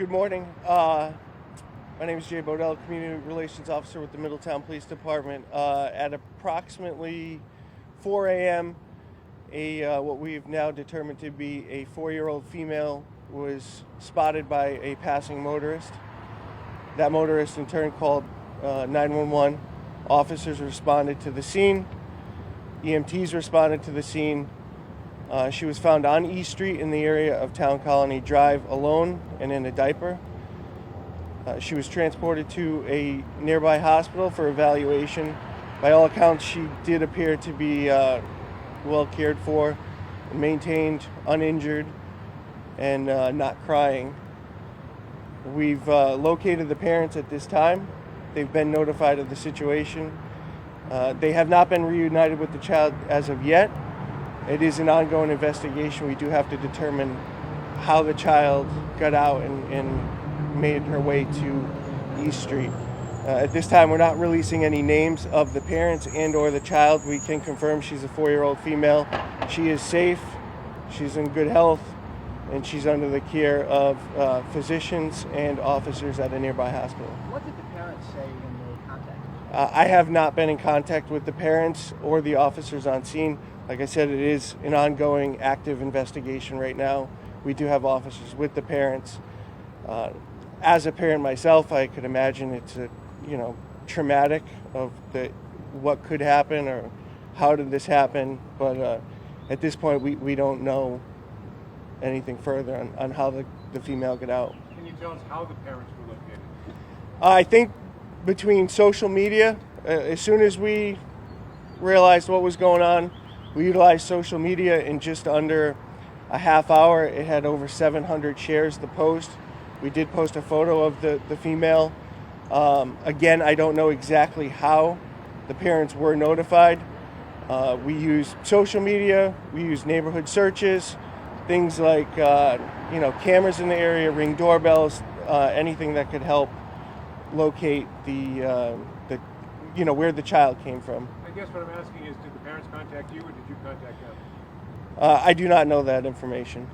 Good morning. My name is Jay Bodell, Community Relations Officer with the Middletown Police Department. At approximately 4 a.m., what we've now determined to be a 4-year-old female was spotted by a passing motorist. That motorist in turn called 911. Officers responded to the scene. EMTs responded to the scene. She was found on E Street in the area of Town Colony Drive alone and in a diaper. She was transported to a nearby hospital for evaluation. By all accounts, she did appear to be well cared for, maintained, uninjured, and not crying. We've located the parents at this time. They've been notified of the situation. They have not been reunited with the child as of yet. It is an ongoing investigation. We do have to determine how the child got out and made her way to East Street. At this time, we're not releasing any names of the parents and or the child. We can confirm she's a 4-year-old female. She is safe, she's in good health, and she's under the care of physicians and officers at a nearby hospital. What did the parents say when they contacted you? I have not been in contact with the parents or the officers on scene. Like I said, it is an ongoing, active investigation right now. We do have officers with the parents. As a parent myself, I could imagine it's traumatic of what could happen or how did this happen. But at this point, we don't know anything further on how the female got out. Can you tell us how the parents were located? I think between social media, as soon as we realized what was going on, we utilized social media in just under a half hour. It had over 700 shares, the post. We did post a photo of the female. Again, I don't know exactly how the parents were notified. We use social media, we use neighborhood searches, things like cameras in the area, Ring doorbells, anything that could help locate where the child came from. I guess what I'm asking is, did the parents contact you or did you contact them? I do not know that information.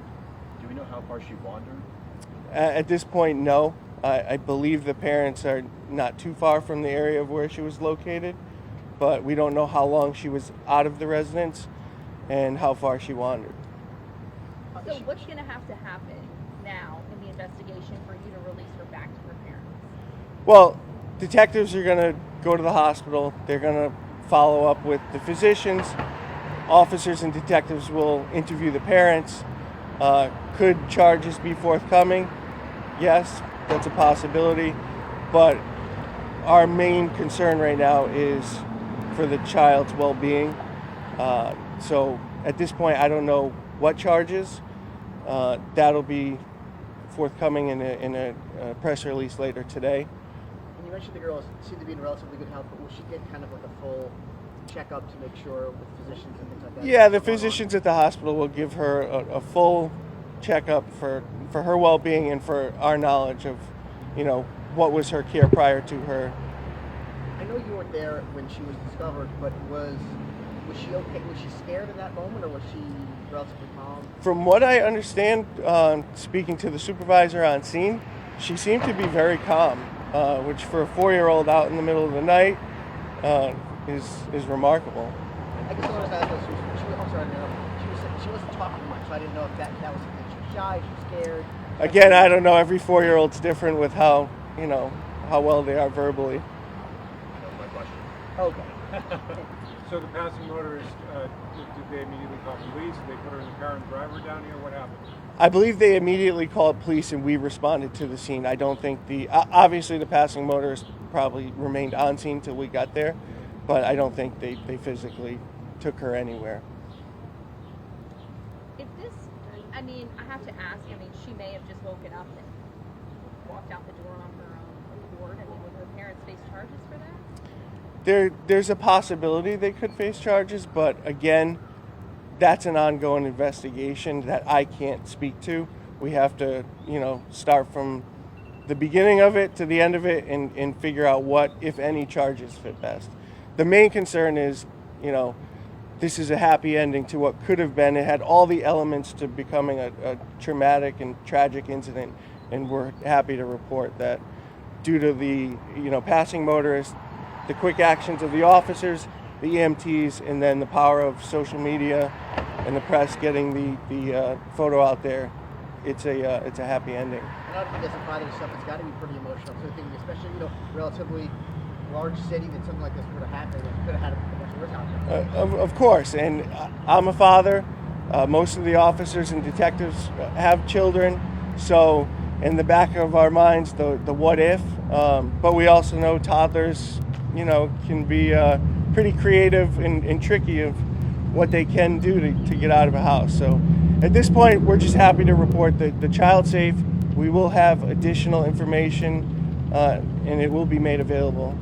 Do we know how far she wandered? At this point, no. I believe the parents are not too far from the area of where she was located, but we don't know how long she was out of the residence and how far she wandered. So what's going to have to happen now in the investigation for you to release her back to her parents? Well, detectives are going to go to the hospital. They're going to follow up with the physicians. Officers and detectives will interview the parents. Could charges be forthcoming? Yes, that's a possibility. But our main concern right now is for the child's well-being. So at this point, I don't know what charges. That'll be forthcoming in a press release later today. And you mentioned the girl seemed to be in relatively good health, but will she get kind of like a full checkup to make sure with physicians and things like that? Yeah, the physicians at the hospital will give her a full checkup for her well-being and for our knowledge of, what was her care prior to her. I know you weren't there when she was discovered, but was she okay? Was she scared in that moment, or was she relatively calm? From what I understand, speaking to the supervisor on scene, she seemed to be very calm, which for a 4-year-old out in the middle of the night is remarkable. I guess I wanted to ask this. I'm sorry, no, she wasn't talking much, so I didn't know if that was something. She was shy, she was scared. Again, I don't know. Every 4-year-old's different with how well they are verbally. That was my question. Okay. So the passing motorist, did they immediately call police? Did they put her in the car and drive her down here? What happened? I believe they immediately called police and we responded to the scene. I don't think obviously the passing motorist probably remained on scene till we got there, but I don't think they physically took her anywhere. I have to ask, she may have just woken up and walked out the door on her own accord. Would her parents face charges for that? There's a possibility they could face charges, but again, that's an ongoing investigation that I can't speak to. We have to, start from the beginning of it to the end of it and figure out what, if any, charges fit best. The main concern is, this is a happy ending to what could have been. It had all the elements to becoming a traumatic and tragic incident, and we're happy to report that due to the passing motorists, the quick actions of the officers, the EMTs, and then the power of social media and the press getting the photo out there, it's a happy ending. And I think as a father yourself, it's got to be pretty emotional. So thinking, especially relatively large city that something like this would have happened, it could have had a much worse outcome. Of course, and I'm a father. Most of the officers and detectives have children, so in the back of our minds, the what if. But we also know toddlers, can be pretty creative and tricky of what they can do to get out of a house. So at this point, we're just happy to report that the child's safe. We will have additional information, and it will be made available.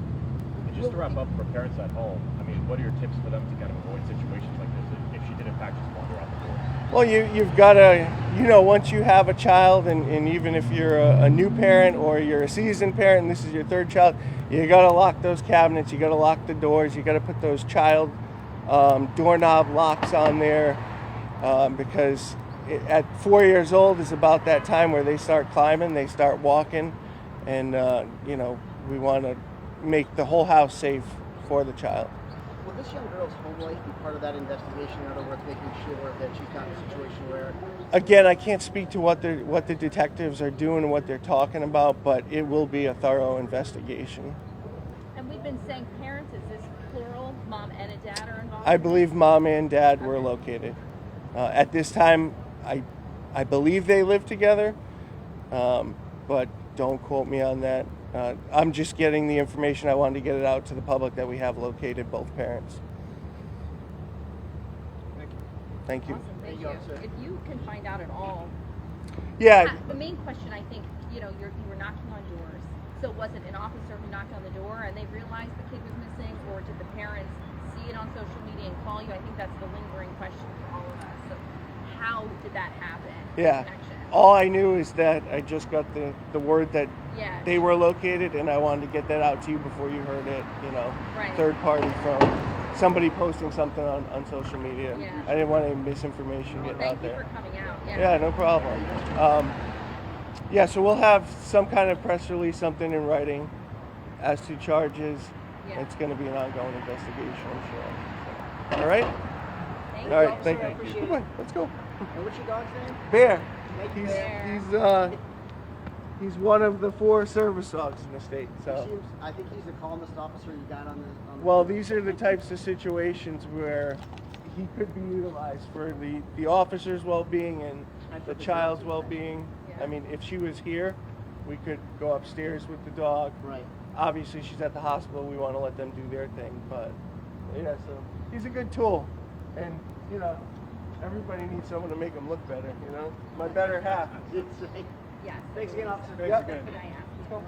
And just to wrap up, for parents at home, I mean, what are your tips for them to kind of avoid situations like this if she did in fact just wander out the door? Well, you've got to, once you have a child, and even if you're a new parent or you're a seasoned parent and this is your third child, you got to lock those cabinets, you got to lock the doors, you got to put those child doorknob locks on there, because at 4 years old is about that time where they start climbing, they start walking, and we want to make the whole house safe for the child. Will this young girl's home life be part of that investigation? In other words, making sure that she's not in a situation where... Again, I can't speak to what the detectives are doing and what they're talking about, but it will be a thorough investigation. And we've been saying parents, is this plural? Mom and a dad are involved? I believe mom and dad were located. At this time, I believe they live together, but don't quote me on that. I'm just getting the information. I wanted to get it out to the public that we have located both parents. Thank you. Awesome, thank you. officer. If you can find out at all, Yeah. the main question I think, you were knocking on doors. So was it an officer who knocked on the door and they realized the kid was missing, or did the parents see it on social media and call you? I think that's the lingering question for all of us. So how did that happen? Yeah. Connection? All I knew is that I just got the word that Yeah. they were located, and I wanted to get that out to you before you heard it. Right. Third party from somebody posting something on social media. Yeah. I didn't want any misinformation getting Thank out you there. for coming out. Yeah, no problem. So we'll have some kind of press release, something in writing as to charges. Yeah. It's going to be an ongoing investigation, I'm sure. All right? Thank All you. right, officer. thank I you. appreciate it. Come on, let's go. And what's your dog's name? Bear. Thank you, He's Bear. he's one of the 4 service dogs in the state. So. I think he's the calmest officer you got on the Well, these are the types of situations where he could be utilized for the officer's well-being and the child's well-being. Yeah. I mean, if she was here, we could go upstairs with the dog. Right. Obviously, she's at the hospital. We want to let them do their thing. But, yeah, so he's a good tool. And, everybody needs someone to make them look better, My better half. Yes. Thanks again, officer. Thanks Yep. again. Could I ask?